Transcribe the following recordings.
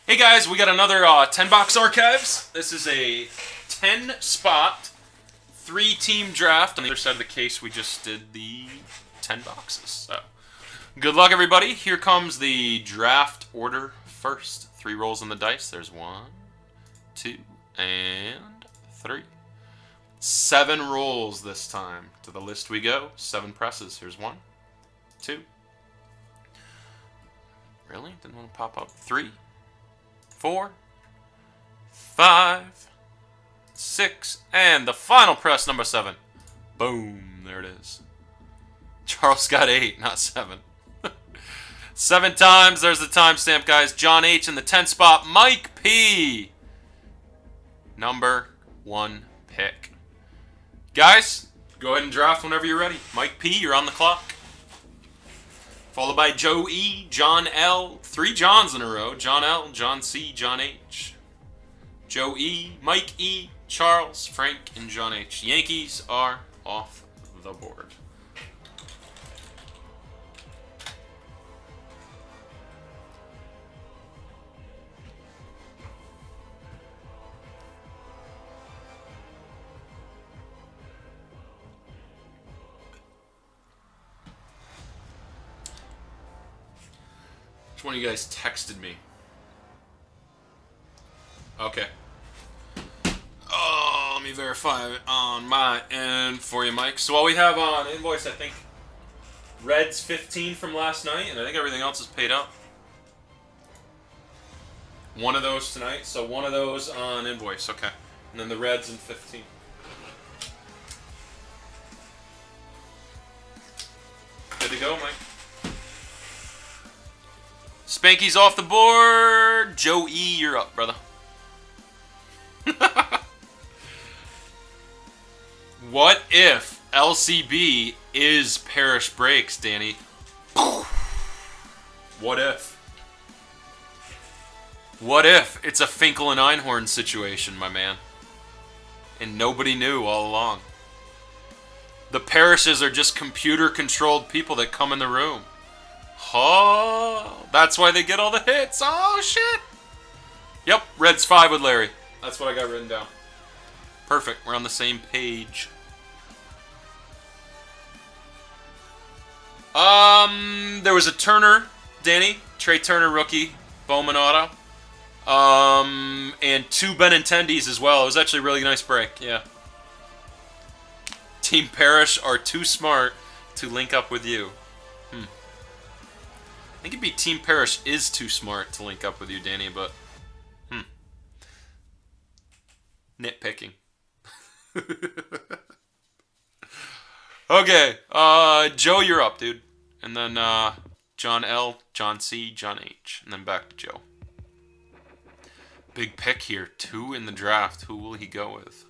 Hey guys, we got another 10 box archives. This is a 10 spot, 3-team draft. On the other side of the case, we just did the 10 boxes. So, good luck, everybody. Here comes the draft order first. 3 rolls on the dice. There's 1, 2, and 3. 7 rolls this time. To the list we go. 7 presses. Here's 1, 2. Really? Didn't want to pop up. 3, 4, 5, 6, and the final press, number 7. Boom, there it is. Charles got 8, not 7. 7 times, there's the timestamp, guys. John H. in the 10 spot. Mike P. Number 1 pick. Guys, go ahead and draft whenever you're ready. Mike P., you're on the clock. Followed by Joe E., John L., 3 Johns in a row. John L., John C., John H. Joe E., Mike E., Charles, Frank, and John H. Yankees are off the board. Which one of you guys texted me? Okay. Oh, let me verify it on my end for you, Mike. So all we have on invoice, I think, Reds 15 from last night, and I think everything else is paid up. One of those tonight, so one of those on invoice, okay. And then the Reds in 15. Good to go, Mike. Spanky's off the board. Joe E., you're up, brother. What if LCB is Parish Breaks, Danny? What if? What if it's a Finkel and Einhorn situation, my man? And nobody knew all along. The Parishes are just computer-controlled people that come in the room. Oh, that's why they get all the hits. Oh, shit. Yep, Reds 5 with Larry. That's what I got written down. Perfect, we're on the same page. There was a Turner, Danny. Trey Turner rookie, Bowman auto. And 2 Benintendi's as well. It was actually a really nice break, yeah. Team Parrish are too smart to link up with you. I think it'd be Team Parrish is too smart to link up with you, Danny, but nitpicking. Okay, Joe, you're up, dude. And then John L., John C., John H., and then back to Joe. Big pick here, 2 in the draft. Who will he go with?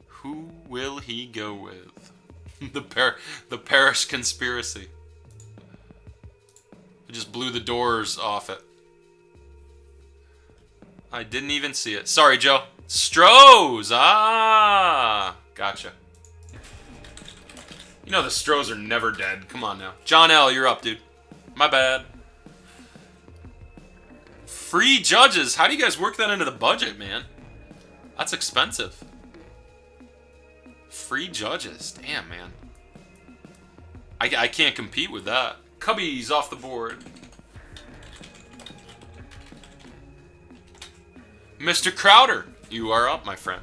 Who will he go with? The Parrish conspiracy. I just blew the doors off it. I didn't even see it. Sorry, Joe. Stros! Ah! Gotcha. You know the Stros are never dead. Come on now. John L., you're up, dude. My bad. Free judges. How do you guys work that into the budget, man? That's expensive. Free judges. Damn, man. I can't compete with that. Cubby's off the board. Mr. Crowder, you are up, my friend.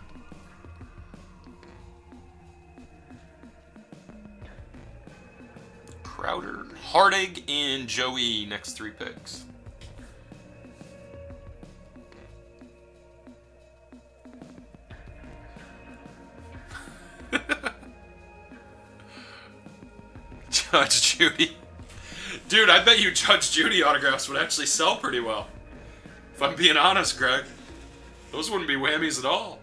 Crowder, Hardig, and Joey, next 3 picks. Judge Judy. Dude, I bet you Judge Judy autographs would actually sell pretty well. If I'm being honest, Greg. Those wouldn't be whammies at all.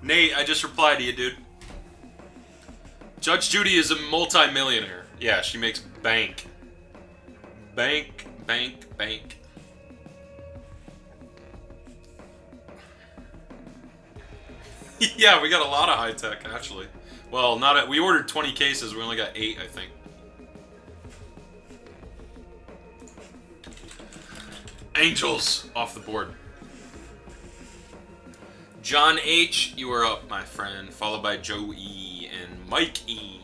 Nate, I just replied to you, dude. Judge Judy is a multi-millionaire. Yeah, she makes bank. Bank, bank, bank. Yeah, we got a lot of high tech, actually. Well, we ordered 20 cases, we only got 8, I think. Angels off the board. John H., you are up, my friend, followed by Joe E. and Mike E.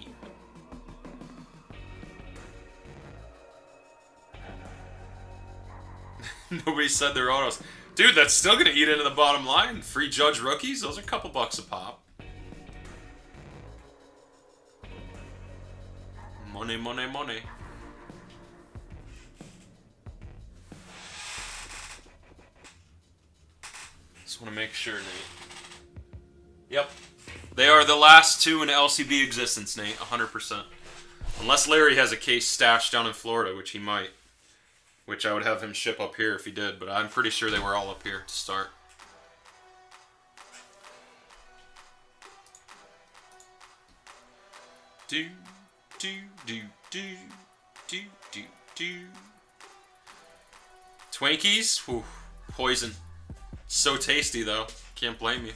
Nobody said their autos. Dude, that's still gonna eat into the bottom line. Free Judge rookies, those are a couple bucks a pop. Money, money, money. Just want to make sure, Nate. Yep. They are the last 2 in LCB existence, Nate. 100%. Unless Larry has a case stashed down in Florida, which he might. Which I would have him ship up here if he did, but I'm pretty sure they were all up here to start. Do, do, do, do, do, do, do. Twinkies? Whew, poison. So tasty, though. Can't blame you.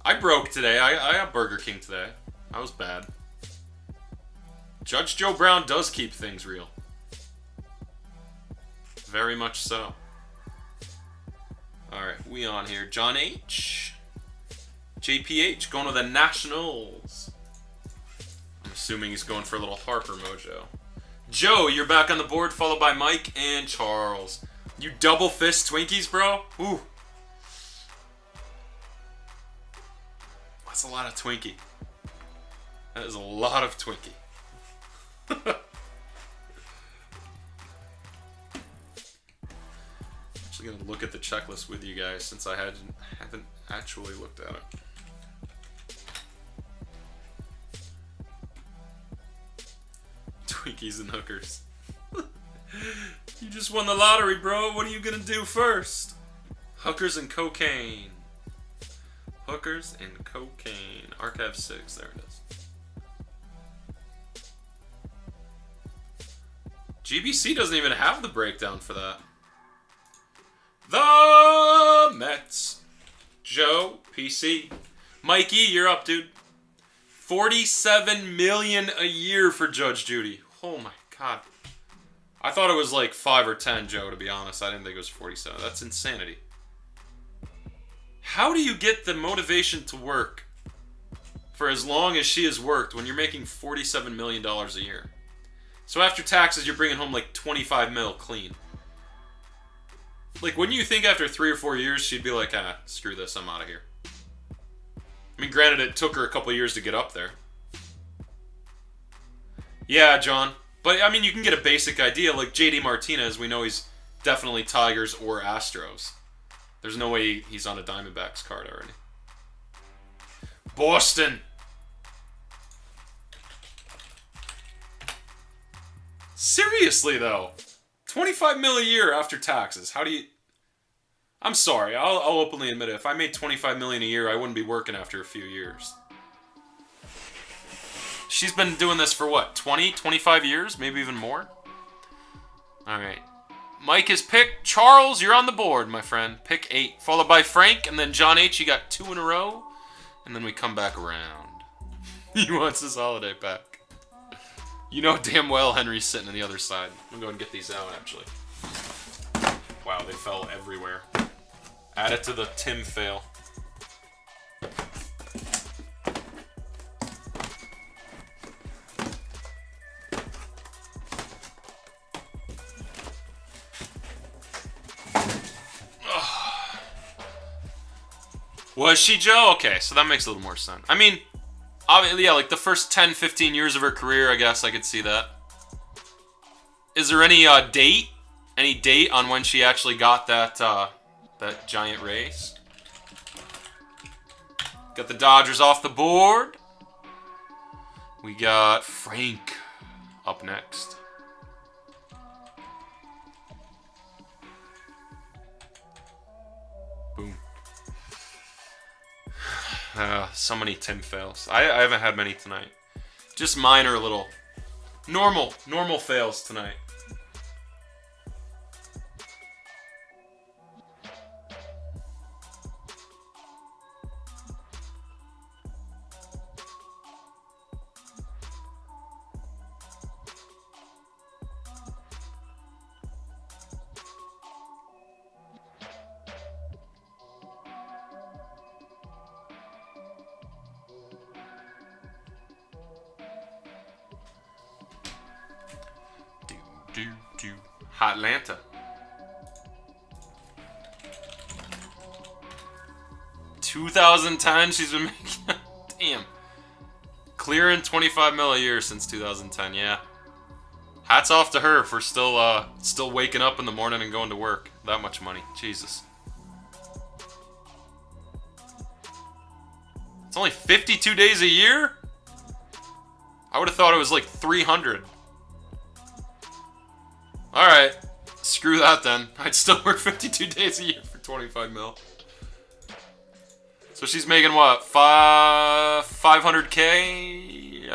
I broke today. I got Burger King today. I was bad. Judge Joe Brown does keep things real. Very much so. Alright, we on here. John H. JPH going to the Nationals. I'm assuming he's going for a little Harper mojo. Joe, you're back on the board, followed by Mike and Charles. You double fist Twinkies, bro? Ooh. That's a lot of Twinkie. That is a lot of Twinkie. Actually gonna look at the checklist with you guys since I haven't actually looked at it. Twinkies and hookers. You just won the lottery, bro. What are you gonna do first? Hookers and cocaine. Hookers and cocaine. Archive 6, there it is. GBC doesn't even have the breakdown for that. The Mets. Joe, PC. Mikey, you're up, dude. $47 million a year for Judge Judy. Oh my god. I thought it was like 5 or 10, Joe, to be honest. I didn't think it was 47. That's insanity. How do you get the motivation to work for as long as she has worked when you're making $47 million a year? So after taxes, you're bringing home like 25 mil clean. Like, wouldn't you think after 3 or 4 years, she'd be like, ah, screw this, I'm out of here. I mean, granted, it took her a couple years to get up there. Yeah, John. But, I mean, you can get a basic idea. Like, JD Martinez, we know he's definitely Tigers or Astros. There's no way he's on a Diamondbacks card already. Boston! Seriously, though. 25 mil a year after taxes. How do you... I'm sorry, I'll openly admit it. If I made 25 million a year, I wouldn't be working after a few years. She's been doing this for what, 20, 25 years? Maybe even more? Alright. Mike is picked. Charles, you're on the board, my friend. Pick 8. Followed by Frank, and then John H. You got 2 in a row. And then we come back around. He wants his holiday pack. You know damn well Henry's sitting on the other side. I'm going to go and get these out, actually. Wow, they fell everywhere. Add it to the Tim fail. Was she, Joe? Okay, so that makes a little more sense. I mean, obviously, yeah, like the first 10, 15 years of her career, I guess I could see that. Is there any date? Any date on when she actually got that that giant race? Got the Dodgers off the board. We got Frank up next. Boom. So many Tim fails. I haven't had many tonight. Just minor little normal fails tonight. Hotlanta. $2,010 she's been making. Damn. Clearing 25 mil a year since 2010. Yeah. Hats off to her for still waking up in the morning and going to work. That much money. Jesus. It's only 52 days a year? I would have thought it was like 300. Alright, screw that then. I'd still work 52 days a year for 25 mil. So she's making what? 500k?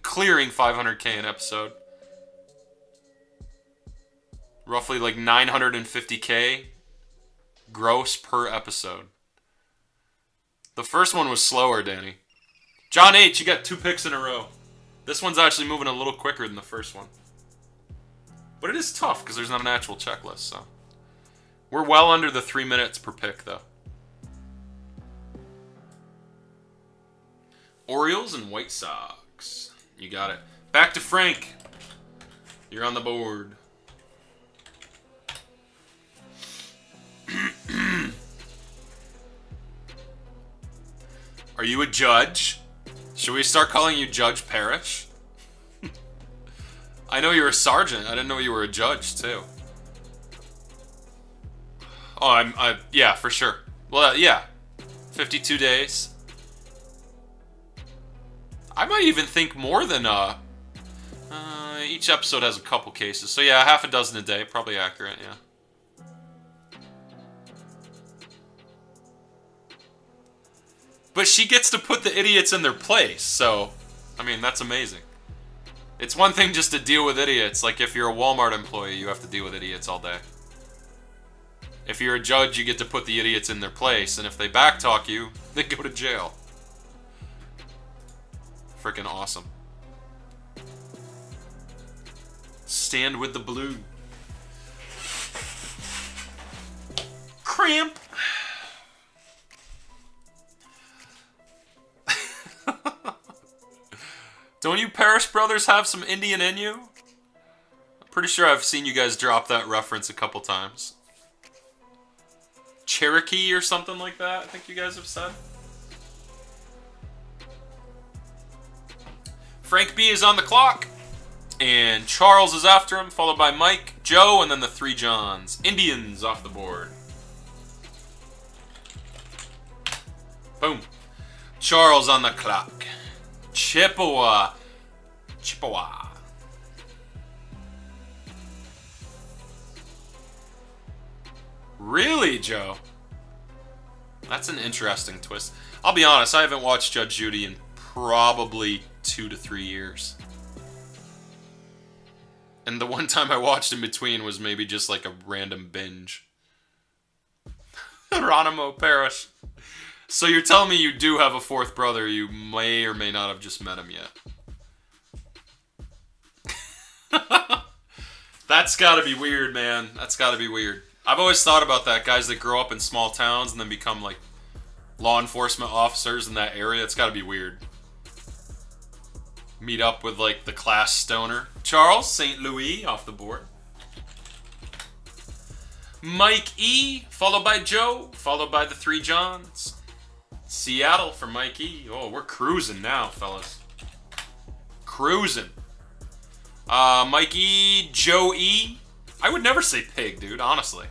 Clearing 500k an episode. Roughly like 950k gross per episode. The first one was slower, Danny. John H., you got 2 picks in a row. This one's actually moving a little quicker than the first one. But it is tough because there's not an actual checklist, so. We're well under the 3 minutes per pick, though. Orioles and White Sox. You got it. Back to Frank. You're on the board. Are you a judge? Should we start calling you Judge Parrish? I know you're a sergeant. I didn't know you were a judge, too. Oh, yeah, for sure. Well, yeah. 52 days. I might even think more than, each episode has a couple cases. So, yeah, half a dozen a day. Probably accurate, yeah. But she gets to put the idiots in their place, so, I mean, that's amazing. It's one thing just to deal with idiots. Like, if you're a Walmart employee, you have to deal with idiots all day. If you're a judge, you get to put the idiots in their place, and if they backtalk you, they go to jail. Freaking awesome. Stand with the blue. Cramp. Don't you Parrish brothers have some Indian in you? I'm pretty sure I've seen you guys drop that reference a couple times. Cherokee or something like that, I think you guys have said. Frank B is on the clock. And Charles is after him, followed by Mike, Joe, and then the 3 Johns. Indians off the board. Boom. Charles on the clock. Chippewa. Really, Joe? That's an interesting twist. I'll be honest, I haven't watched Judge Judy in probably 2 to 3 years. And the one time I watched in between was maybe just like a random binge. Geronimo Parrish. So you're telling me you do have a 4th brother, you may or may not have just met him yet. That's gotta be weird, man. That's gotta be weird. I've always thought about that, guys that grow up in small towns and then become like law enforcement officers in that area. It's gotta be weird. Meet up with like the class stoner. Charles, St. Louis off the board. Mike E, followed by Joe, followed by the 3 Johns. Seattle for Mike E. Oh, we're cruising now, fellas. Cruising. Mike E, Joe E. I would never say pig, dude, honestly.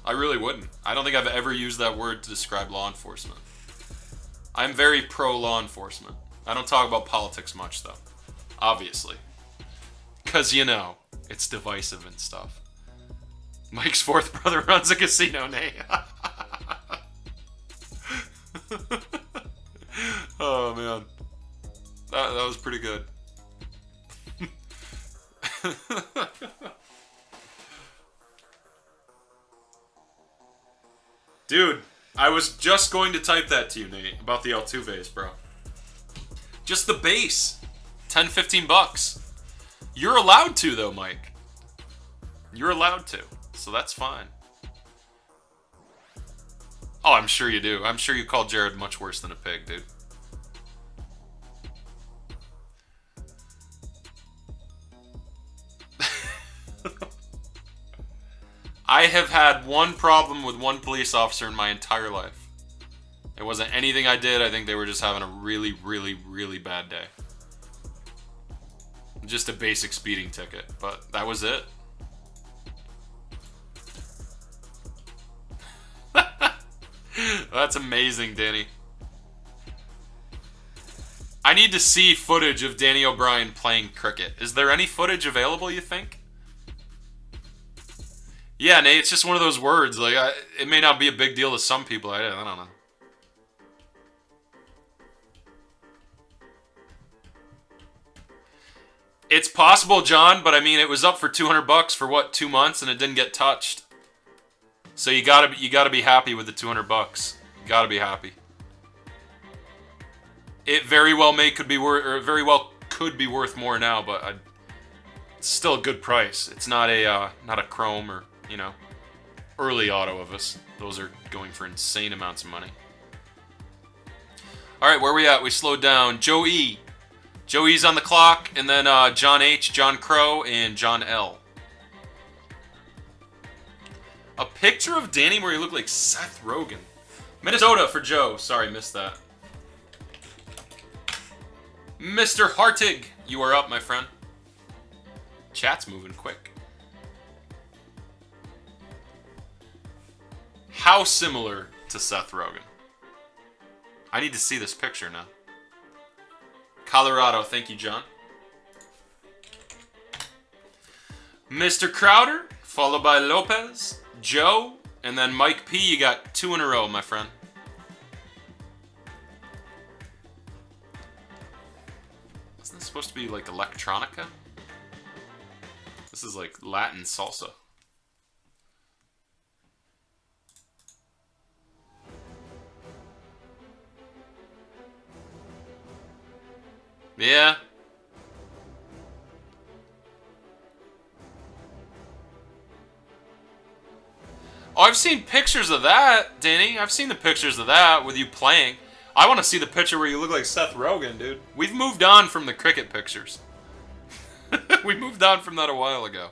I really wouldn't. I don't think I've ever used that word to describe law enforcement. I'm very pro law enforcement. I don't talk about politics much, though. Obviously. Because, you know, it's divisive and stuff. Mike's 4th brother runs a casino, nay. Oh man, that was pretty good. Dude, I was just going to type that to you, Nate, about the Altuve's, bro. Just the base. 10, 15 bucks. You're allowed to, though, Mike. You're allowed to, so that's fine. Oh, I'm sure you do. I'm sure you call Jared much worse than a pig, dude. I have had one problem with one police officer in my entire life. It wasn't anything I did. I think they were just having a really, really, really bad day. Just a basic speeding ticket, but that was it. That's amazing, Danny. I need to see footage of Danny O'Brien playing cricket. Is there any footage available, you think? Yeah, Nate, it's just one of those words. Like, it may not be a big deal to some people. I don't know. It's possible, John, but I mean, it was up for 200 bucks for what, 2 months, and it didn't get touched. So you gotta be happy with the 200 bucks. You gotta be happy. It very well could be worth more now, but it's still a good price. It's not a Chrome or, you know, early auto of us. Those are going for insane amounts of money. All right, where are we at? We slowed down. Joe E. Joe E's on the clock, and then John H, John Crow, and John L. A picture of Danny where he looked like Seth Rogen. Minnesota for Joe. Sorry, missed that. Mr. Hartig, you are up, my friend. Chat's moving quick. How similar to Seth Rogen? I need to see this picture now. Colorado, thank you, John. Mr. Crowder, followed by Lopez, Joe, and then Mike P. You got 2 in a row, my friend. Isn't this supposed to be like electronica? This is like Latin salsa. Yeah. Oh, I've seen pictures of that, Danny. I've seen the pictures of that with you playing. I want to see the picture where you look like Seth Rogen, dude. We've moved on from the cricket pictures. We moved on from that a while ago.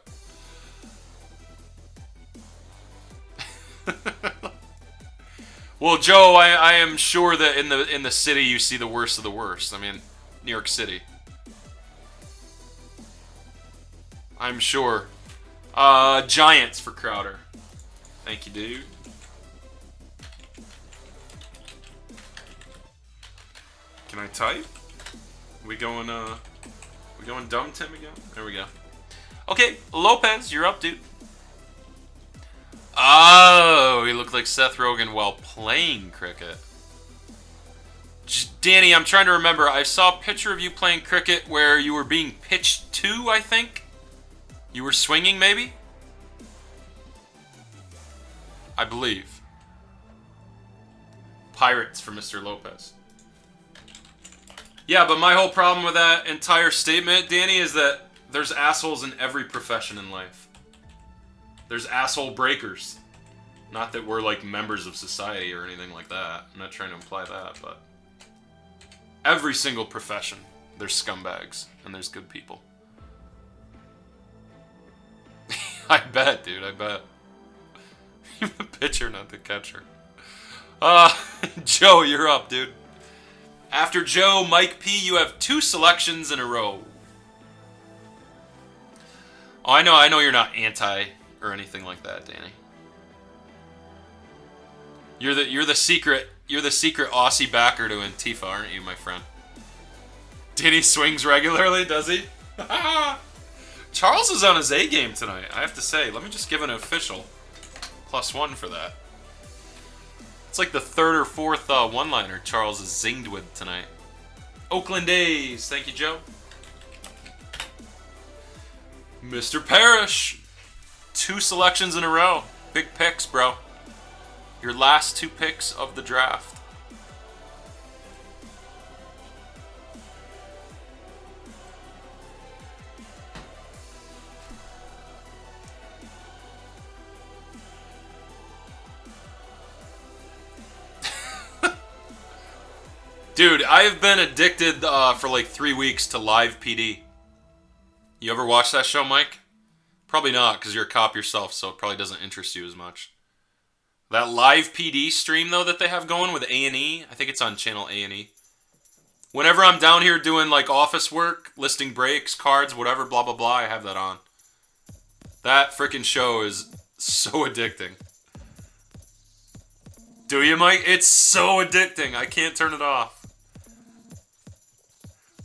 Well, Joe, I am sure that in the city you see the worst of the worst. I mean, New York City. I'm sure. Giants for Crowder. Thank you, dude. Can I type? We going dumb Tim again? There we go. Okay, Lopez, you're up, dude. Oh, he looked like Seth Rogen while playing cricket. Danny, I'm trying to remember. I saw a picture of you playing cricket where you were being pitched to, I think. You were swinging, maybe? I believe. Pirates for Mr. Lopez. Yeah, but my whole problem with that entire statement, Danny, is that there's assholes in every profession in life. There's asshole breakers. Not that we're like members of society or anything like that. I'm not trying to imply that, but every single profession, there's scumbags and there's good people. I bet, dude, I bet. You're the pitcher, not the catcher. Joe, you're up, dude. After Joe, Mike P, you have 2 selections in a row. Oh, I know you're not anti or anything like that, Danny. You're the secret Aussie backer to Antifa, aren't you, my friend? Danny swings regularly, does he? Charles is on his A game tonight, I have to say. Let me just give an official +1 for that. It's like the third or fourth one-liner Charles is zinged with tonight. Oakland A's. Thank you, Joe. Mr. Parrish. 2 selections in a row. Big picks, bro. Your last 2 picks of the draft. Dude, I have been addicted for like 3 weeks to Live PD. You ever watch that show, Mike? Probably not, because you're a cop yourself, so it probably doesn't interest you as much. That Live PD stream, though, that they have going with A&E, I think it's on channel A&E. Whenever I'm down here doing like office work, listing breaks, cards, whatever, blah, blah, blah, I have that on. That freaking show is so addicting. Do you, Mike? It's so addicting. I can't turn it off.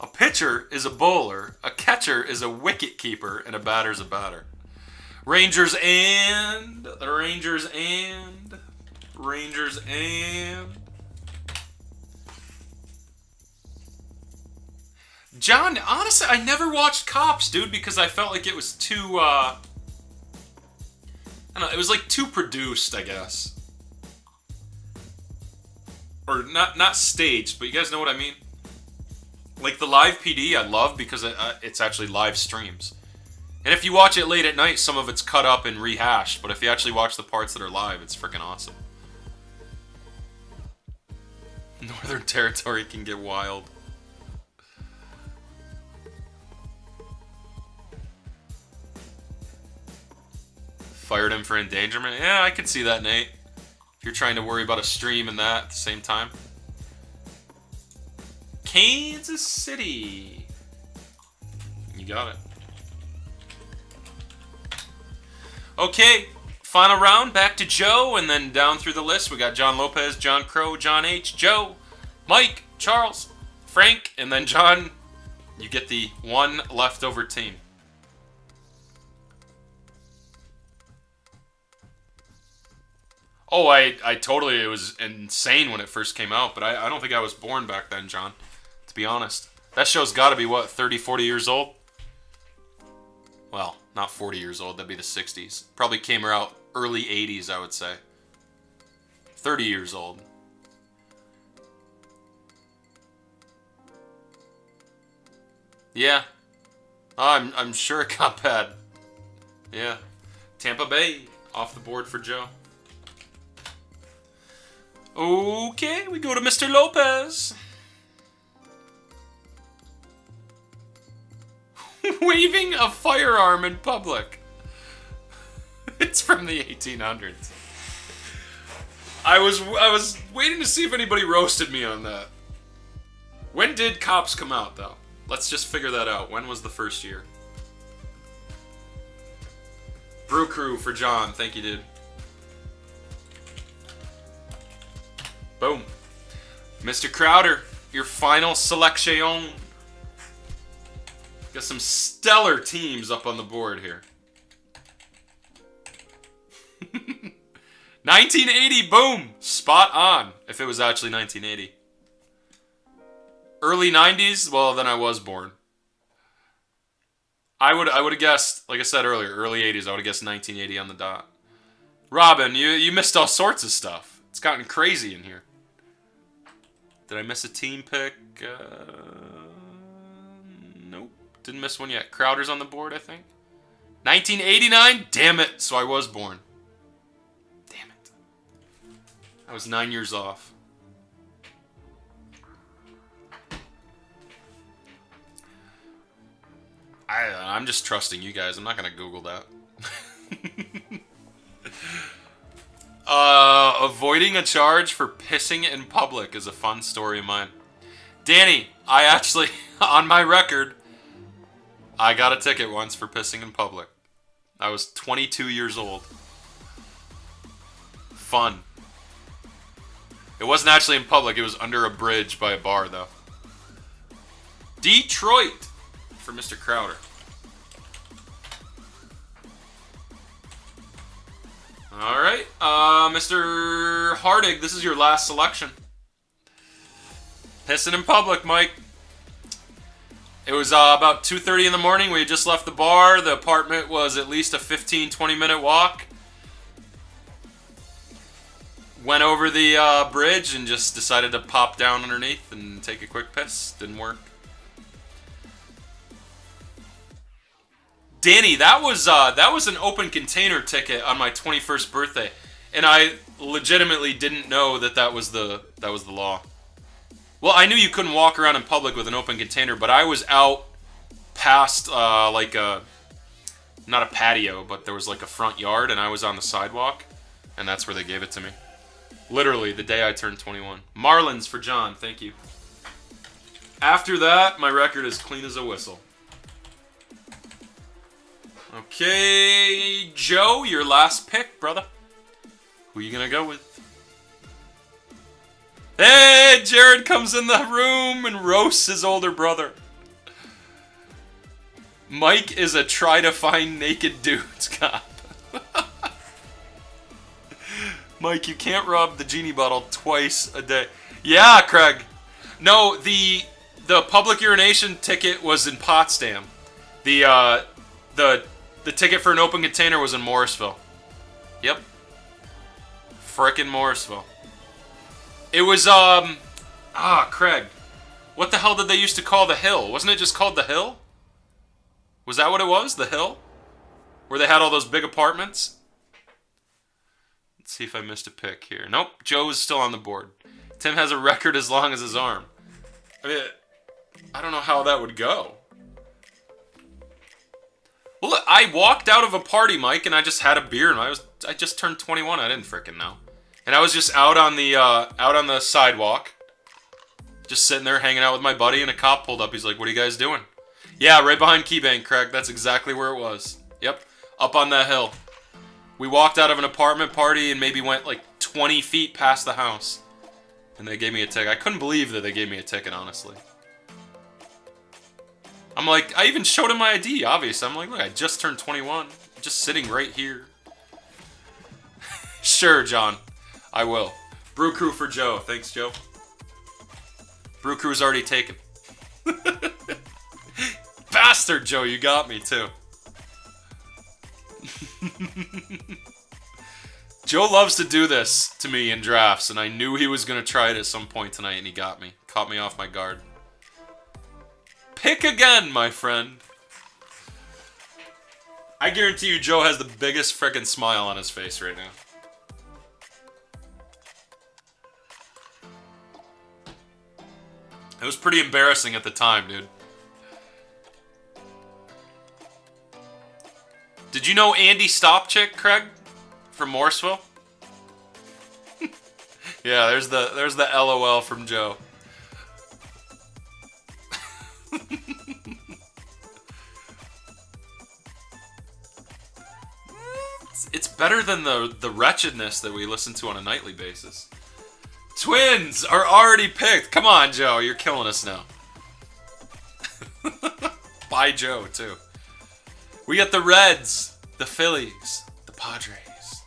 A pitcher is a bowler, a catcher is a wicket keeper, and a batter's a batter. Rangers and... John, honestly, I never watched Cops, dude, because I felt like it was too, I don't know, it was like too produced, I guess. Or not staged, but you guys know what I mean? Like the Live PD I love because it's actually live streams. And if you watch it late at night, some of it's cut up and rehashed. But if you actually watch the parts that are live, it's freaking awesome. Northern Territory can get wild. Fired him for endangerment? Yeah, I can see that, Nate. If you're trying to worry about a stream and that at the same time. Kansas City. You got it. Okay, final round, back to Joe, and then down through the list, we got John Lopez, John Crow, John H., Joe, Mike, Charles, Frank, and then John, you get the one leftover team. Oh, I totally, it was insane when it first came out, but I don't think I was born back then, John. To be honest. That show's got to be, what, 30, 40 years old? Well, not 40 years old. That'd be the 60s. Probably came out early 80s, I would say. 30 years old. Yeah. I'm sure it got bad. Yeah. Tampa Bay off the board for Joe. Okay, we go to Mr. Lopez. Waving a firearm in public. It's from the 1800s. I was waiting to see if anybody roasted me on that. When did Cops come out, though? Let's just figure that out. When was the first year? Brew Crew for John. Thank you, dude. Boom. Mr. Crowder, your final selection. Got some stellar teams up on the board here. 1980, boom! Spot on, if it was actually 1980. Early 90s, well, then I was born. I would have guessed, like I said earlier, early 80s, I would have guessed 1980 on the dot. Robin, you missed all sorts of stuff. It's gotten crazy in here. Did I miss a team pick? Nope. Didn't miss one yet. Crowder's on the board, I think. 1989? Damn it. So I was born. Damn it. I was 9 years off. I'm just trusting you guys. I'm not going to Google that. Avoiding a charge for pissing in public is a fun story of mine. Danny, I actually, on my record, I got a ticket once for pissing in public. I was 22 years old. Fun. It wasn't actually in public. It was under a bridge by a bar, though. Detroit for Mr. Crowder. All right, Mr. Hardig, this is your last selection. Pissing in public, Mike. It was about 2:30 in the morning. We had just left the bar. The apartment was at least a 15-20 minute walk. Went over the bridge and just decided to pop down underneath and take a quick piss. Didn't work. Danny, that was an open container ticket on my 21st birthday, and I legitimately didn't know that was the law. Well, I knew you couldn't walk around in public with an open container, but I was out past like a, not a patio, but there was like a front yard, and I was on the sidewalk, and that's where they gave it to me. Literally the day I turned 21. Marlins for John, thank you. After that, my record is clean as a whistle. Okay, Joe, your last pick, brother. Who you gonna go with? Hey, Jared comes in the room and roasts his older brother. Mike is a try to find naked dudes cop. Mike, you can't rub the genie bottle twice a day. Yeah, Craig. No, the public urination ticket was in Potsdam. The ticket for an open container was in Morrisville. Yep. Frickin' Morrisville. It was, Craig. What the hell did they used to call the hill? Wasn't it just called the Hill? Was that what it was? The Hill? Where they had all those big apartments? Let's see if I missed a pick here. Nope, Joe is still on the board. Tim has a record as long as his arm. I mean, I don't know how that would go. Well, look, I walked out of a party, Mike, and I just had a beer, and I just turned 21. I didn't frickin' know. And I was just out on the sidewalk, just sitting there hanging out with my buddy, and a cop pulled up. He's like, "What are you guys doing?" Yeah, right behind KeyBank, Craig. That's exactly where it was. Yep, up on that hill. We walked out of an apartment party and maybe went like 20 feet past the house, and they gave me a ticket. I couldn't believe that they gave me a ticket, honestly. I'm like, I even showed him my ID, obviously. I'm like, look, I just turned 21. I'm just sitting right here. Sure, John. I will. Brew Crew for Joe. Thanks, Joe. Brew Crew's already taken. Bastard, Joe, you got me, too. Joe loves to do this to me in drafts, and I knew he was going to try it at some point tonight, and he got me. Caught me off my guard. Pick again, my friend. I guarantee you Joe has the biggest frickin' smile on his face right now. It was pretty embarrassing at the time, dude. Did you know Andy Stopchick, Craig? From Morrisville? Yeah, there's the LOL from Joe. It's better than the wretchedness that we listen to on a nightly basis. Twins are already picked. Come on, Joe. You're killing us now. By Joe, too. We got the Reds, the Phillies, the Padres,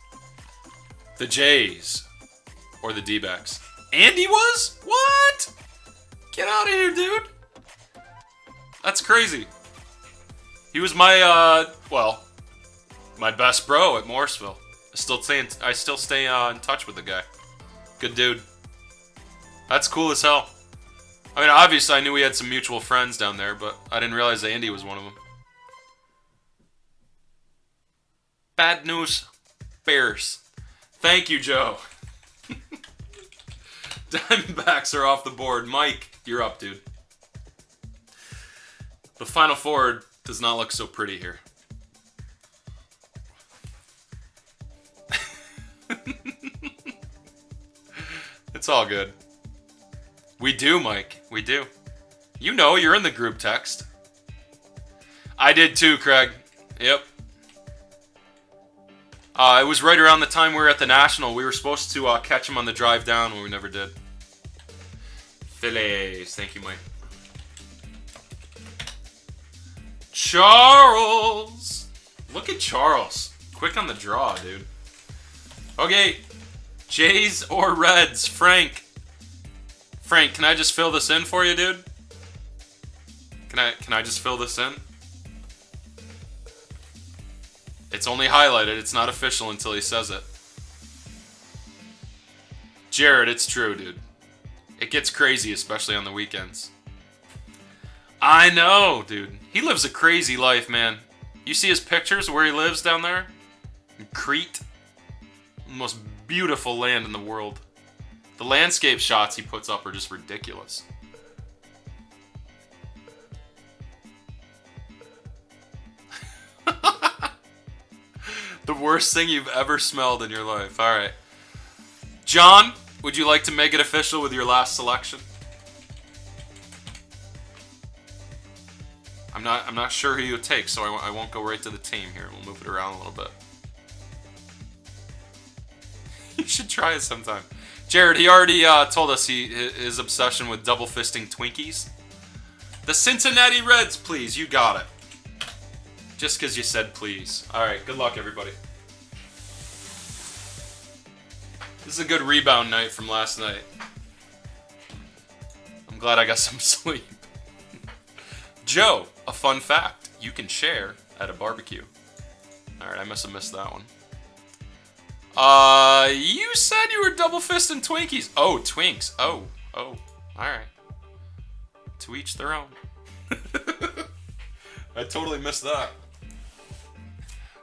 the Jays, or the D-backs. Andy was? What? Get out of here, dude. That's crazy. He was my, my best bro at Morrisville. I still stay in touch with the guy. Good dude. That's cool as hell. I mean, obviously I knew we had some mutual friends down there, but I didn't realize that Andy was one of them. Bad news, Bears. Thank you, Joe. Diamondbacks are off the board. Mike, you're up, dude. The Final Four does not look so pretty here. It's all good. We do, Mike. We do. You know, you're in the group text. I did too, Craig. Yep. It was right around the time we were at the National. We were supposed to catch him on the drive down, but we never did. Phillies. Thank you, Mike. Charles. Look at Charles. Quick on the draw, dude. Okay, Jays or Reds? Frank. Frank, can I just fill this in for you, dude? Can I just fill this in? It's only highlighted. It's not official until he says it. Jared, it's true, dude. It gets crazy, especially on the weekends. I know, dude. He lives a crazy life, man. You see his pictures where he lives down there? In Crete. The most beautiful land in the world. The landscape shots he puts up are just ridiculous. The worst thing you've ever smelled in your life. Alright. John, would you like to make it official with your last selection? I'm not sure who you would take, so I won't go right to the team here. We'll move it around a little bit. You should try it sometime. Jared, he already told us his obsession with double fisting Twinkies. The Cincinnati Reds, please. You got it. Just because you said please. Alright, good luck, everybody. This is a good rebound night from last night. I'm glad I got some sleep. Joe, a fun fact you can share at a barbecue. Alright, I must have missed that one. You said you were double fisting Twinkies. Oh, Twinks. Oh, alright. To each their own. I totally missed that.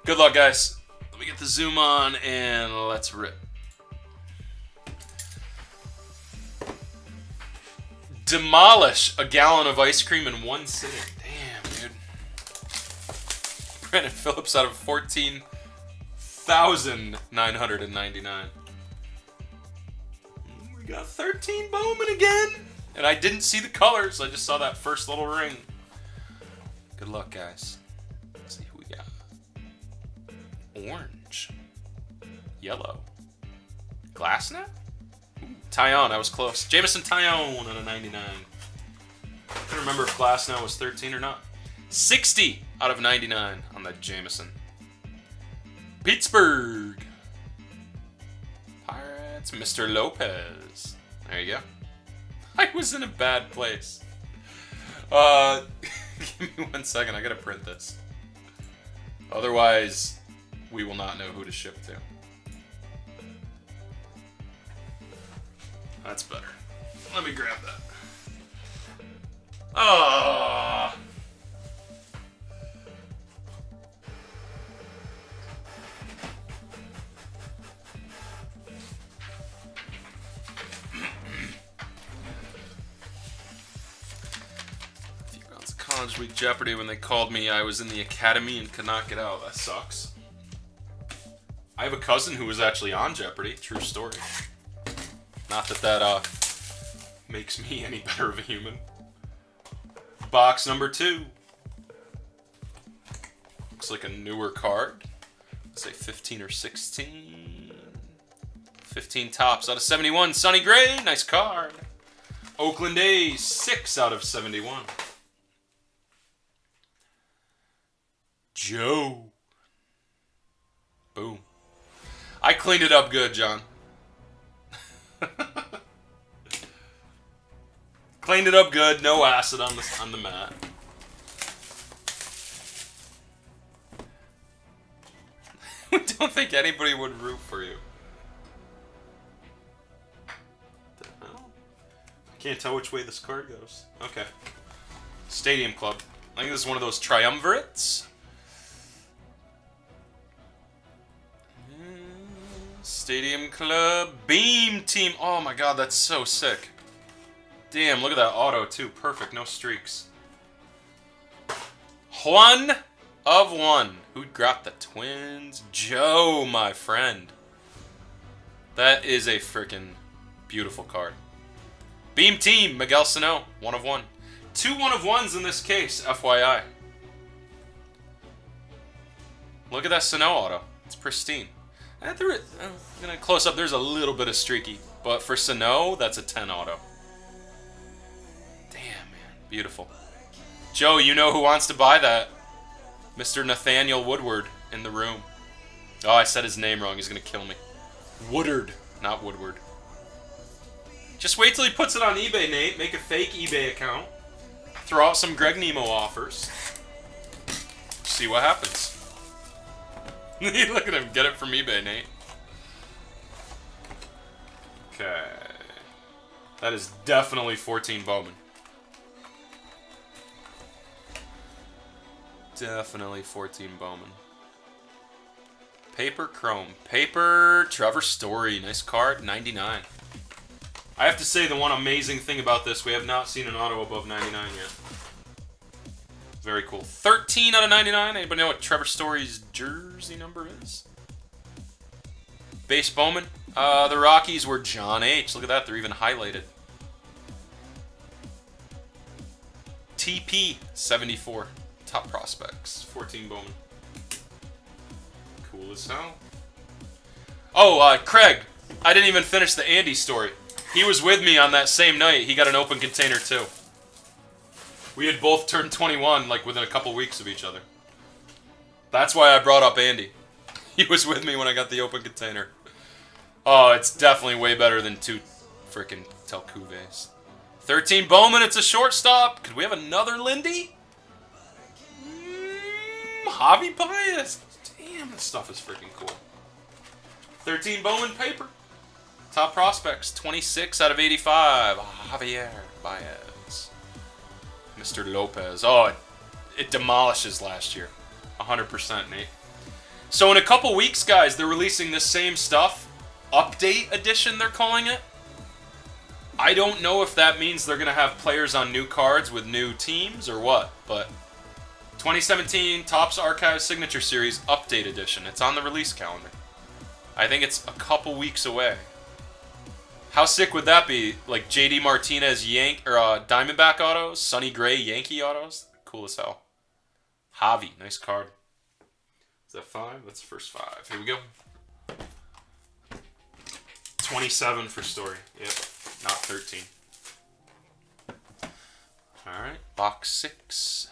Good luck, guys. Let me get the zoom on and let's rip. Demolish a gallon of ice cream in one sitting. Damn, dude. Brandon Phillips out of 14,999. We got 13 Bowman again. And I didn't see the colors. I just saw that first little ring. Good luck, guys. Let's see who we got. Orange. Yellow. Glassnet? Taillon, I was close. Jameson Taillon on a 99. I can't remember if Glassnet was 13 or not. 60 out of 99 on that Jameson. Pittsburgh. Pirates, Mr. Lopez. There you go. I was in a bad place. Give me 1 second, I gotta print this. Otherwise, we will not know who to ship to. That's better. Let me grab that. Oh. A few rounds of College Week Jeopardy. When they called me, I was in the academy and could not get out. That sucks. I have a cousin who was actually on Jeopardy. True story. Not that makes me any better of a human. Box number 2. Looks like a newer card. Let's say 15 or 16. 15 tops out of 71. Sonny Gray, nice card. Oakland A's, 6 out of 71. Joe. Boom. I cleaned it up good, John. Cleaned it up good, no acid on the mat. I don't think anybody would root for you. What the hell? I can't tell which way this card goes. Okay. Stadium Club. I think this is one of those triumvirates. Stadium Club. Beam Team. Oh my god, that's so sick. Damn, look at that auto too. Perfect, no streaks. One of one. Who got the Twins? Joe, my friend. That is a freaking beautiful card. Beam Team, Miguel Sano. 1 of 1. 2 1-of-1s in this case, FYI. Look at that Sano auto. It's pristine. I'm gonna close up. There's a little bit of streaky, but for Sano, that's a 10 auto. Damn, man, beautiful. Joe, you know who wants to buy that? Mr. Nathaniel Woodward in the room. Oh, I said his name wrong. He's gonna kill me. Woodard, not Woodward. Just wait till he puts it on eBay, Nate. Make a fake eBay account. Throw out some Greg Nemo offers. See what happens. Look at him. Get it from eBay, Nate. Okay. That is definitely 14 Bowman. Definitely 14 Bowman. Paper Chrome. Paper Trevor Story. Nice card. 99. I have to say the one amazing thing about this, we have not seen an auto above 99 yet. Very cool. 13 out of 99. Anybody know what Trevor Story's jersey number is? Base Bowman. The Rockies were John H. Look at that. They're even highlighted. TP 74. Top prospects. 14 Bowman. Cool as hell. Oh, Craig. I didn't even finish the Andy story. He was with me on that same night. He got an open container too. We had both turned 21 like within a couple weeks of each other. That's why I brought up Andy. He was with me when I got the open container. Oh, it's definitely way better than 2 frickin' Telcuves. 13 Bowman, it's a shortstop. Could we have another Lindy? Javi Baez. Damn, this stuff is freaking cool. 13 Bowman paper. Top prospects, 26 out of 85. Javier Baez. Mr. Lopez. Oh, it demolishes last year. 100%, Nate. So in a couple weeks, guys, they're releasing this same stuff. Update edition, they're calling it. I don't know if that means they're going to have players on new cards with new teams or what, but 2017 Topps Archives Signature Series Update Edition. It's on the release calendar. I think it's a couple weeks away. How sick would that be? Like JD Martinez Diamondback autos, Sonny Gray Yankee autos? Cool as hell. Javi, nice card. Is that 5? That's the first 5. Here we go. 27 for Story. Yep, not 13. Alright, box 6.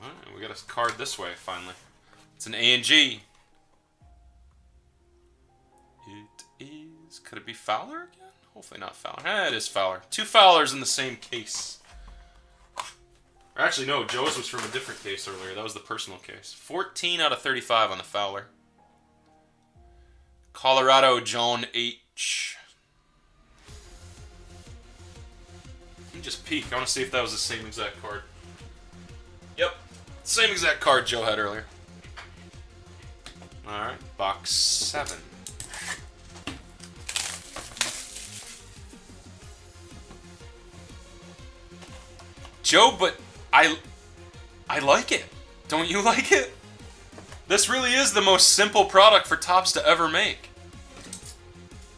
Alright, we got a card this way, finally. It's an A&G. It is... Could it be Fowler again? Hopefully not Fowler. It is Fowler. 2 Fowlers in the same case. Or actually, no, Joe's was from a different case earlier. That was the personal case. 14 out of 35 on the Fowler. Colorado John H. Let me just peek. I want to see if that was the same exact card. Yep. Same exact card Joe had earlier. Alright, box 7. Joe, but I like it. Don't you like it? This really is the most simple product for Topps to ever make.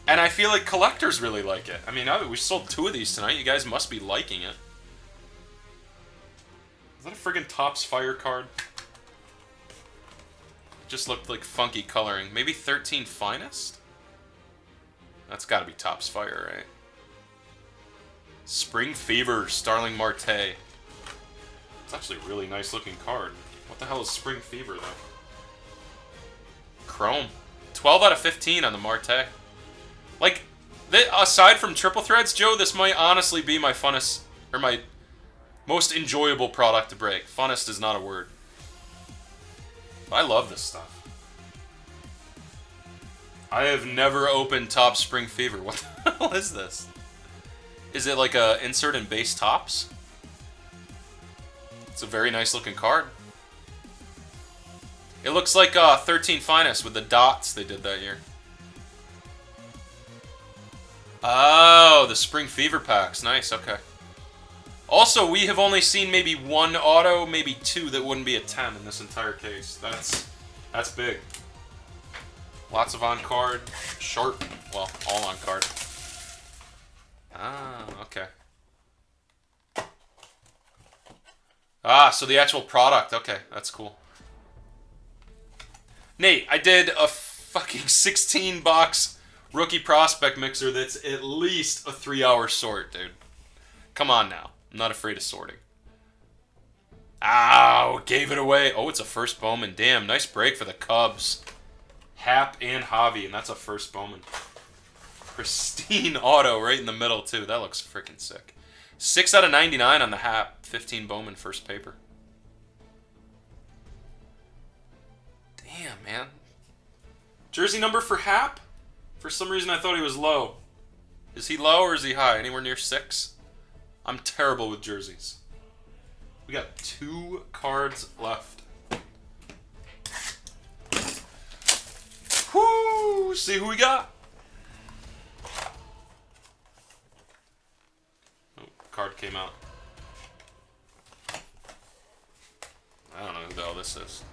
And I feel like collectors really like it. I mean, we sold 2 of these tonight. You guys must be liking it. Is that a friggin' Topps Fire card? Just looked like funky coloring. Maybe 13 Finest? That's gotta be Topps Fire, right? Spring Fever, Starling Marte. It's actually a really nice looking card. What the hell is Spring Fever, though? Chrome. 12 out of 15 on the Marte. Like, aside from triple threads, Joe, this might honestly be my funnest, or my most enjoyable product to break. Funnest is not a word. But I love this stuff. I have never opened Topps Spring Fever. What the hell is this? Is it like a insert in base Topps? It's a very nice looking card. It looks like 13 Finest with the dots they did that year. Oh, the Spring Fever packs. Nice, okay. Also, we have only seen maybe 1 auto, maybe 2 that wouldn't be a 10 in this entire case. That's big. Lots of on-card. Sharp. Well, all on-card. Ah, okay. Ah, so the actual product. Okay, that's cool. Nate, I did a fucking 16-box rookie prospect mixer that's at least a 3-hour sort, dude. Come on now. I'm not afraid of sorting. Ow, gave it away. Oh, it's a first Bowman. Damn, nice break for the Cubs. Hap and Javi, and that's a first Bowman. Pristine auto right in the middle, too. That looks freaking sick. 6 out of 99 on the Hap. 15 Bowman first paper. Damn, man. Jersey number for Hap? For some reason, I thought he was low. Is he low or is he high? Anywhere near 6? I'm terrible with jerseys. We got 2 cards left. Whoo! See who we got? Oh, card came out. I don't know who the hell this is.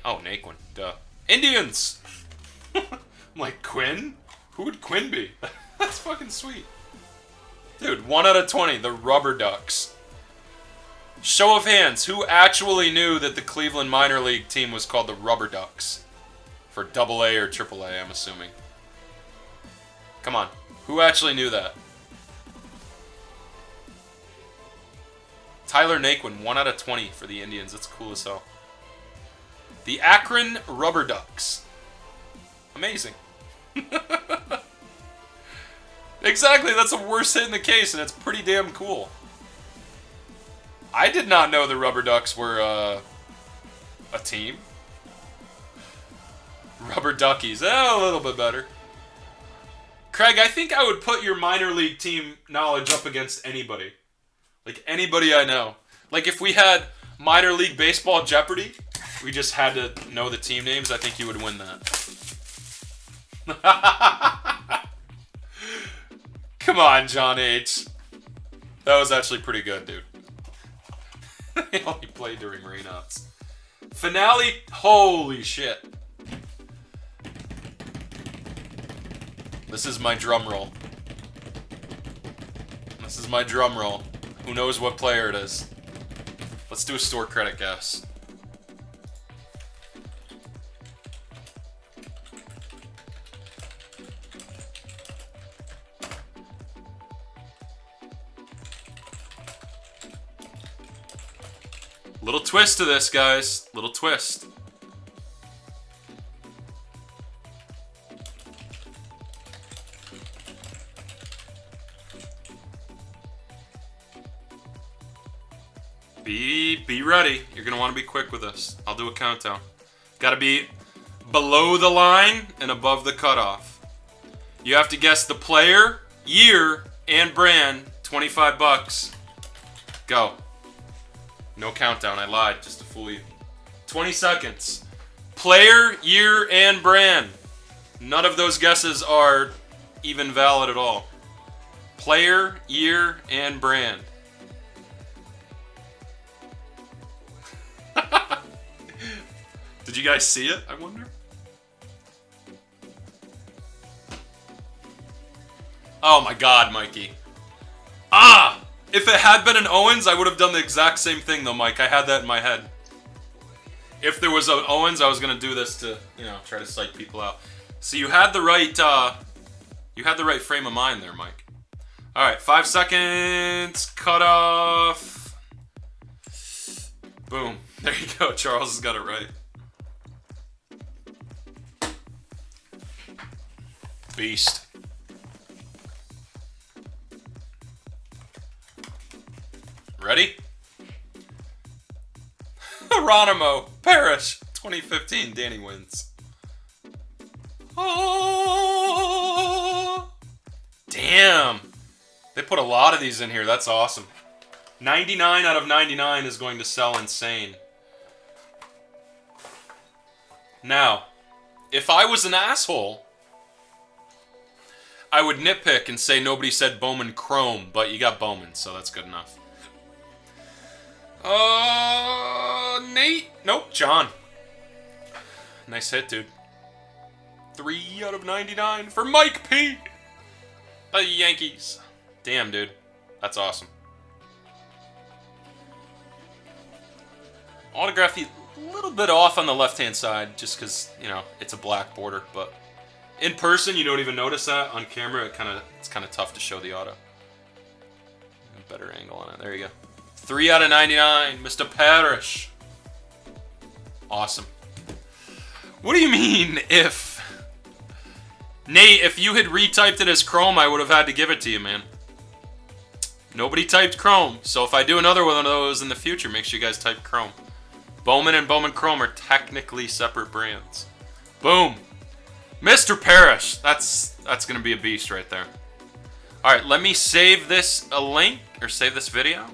Oh, Naquin. Duh. Indians! I'm like, Quinn? Who would Quinn be? That's fucking sweet. Dude, 1 out of 20. The Rubber Ducks. Show of hands. Who actually knew that the Cleveland minor league team was called the Rubber Ducks? For AA or AAA, I'm assuming. Come on. Who actually knew that? Tyler Naquin, 1 out of 20 for the Indians. That's cool as hell. The Akron Rubber Ducks. Amazing. Exactly, that's the worst hit in the case, and it's pretty damn cool. I did not know the Rubber Ducks were a team. Rubber Duckies, a little bit better. Craig, I think I would put your minor league team knowledge up against anybody. Like, anybody I know. Like, if we had minor league baseball Jeopardy, we just had to know the team names, I think you would win that. Come on, John H. That was actually pretty good, dude. They only played during rainouts. Finale, holy shit. This is my drum roll. This is my drum roll. Who knows what player it is? Let's do a store credit guess. Little twist to this, guys. Little twist. Be ready. You're going to want to be quick with this. I'll do a countdown. Got to be below the line and above the cutoff. You have to guess the player, year, and brand. 25 bucks. Go. No countdown, I lied, just to fool you. 20 seconds. Player, year, and brand. None of those guesses are even valid at all. Player, year, and brand. Did you guys see it, I wonder? Oh my god, Mikey. Ah! If it had been an Owens, I would have done the exact same thing, though, Mike. I had that in my head. If there was an Owens, I was gonna do this to, you know, try to psych people out. So you had the right frame of mind there, Mike. All right, 5 seconds. Cut off. Boom. There you go. Charles has got it right. Beast. Ready? Geronimo, Parrish, 2015, Danny wins. Oh, damn. They put a lot of these in here. That's awesome. 99 out of 99 is going to sell insane. Now, if I was an asshole, I would nitpick and say nobody said Bowman Chrome, but you got Bowman, so that's good enough. Nate? Nope, John. Nice hit, dude. 3 out of 99 for Mike P. The Yankees. Damn, dude. That's awesome. Autograph, a little bit off on the left-hand side, just because, you know, it's a black border, but in person, you don't even notice that. On camera, it's kind of tough to show the auto. A better angle on it. There you go. 3 out of 99. Mr. Parrish. Awesome. What do you mean if... Nate, if you had retyped it as Chrome, I would have had to give it to you, man. Nobody typed Chrome, so if I do another one of those in the future, make sure you guys type Chrome. Bowman and Bowman Chrome are technically separate brands. Boom. Mr. Parrish. That's going to be a beast right there. Alright, let me save this a link, or save this video.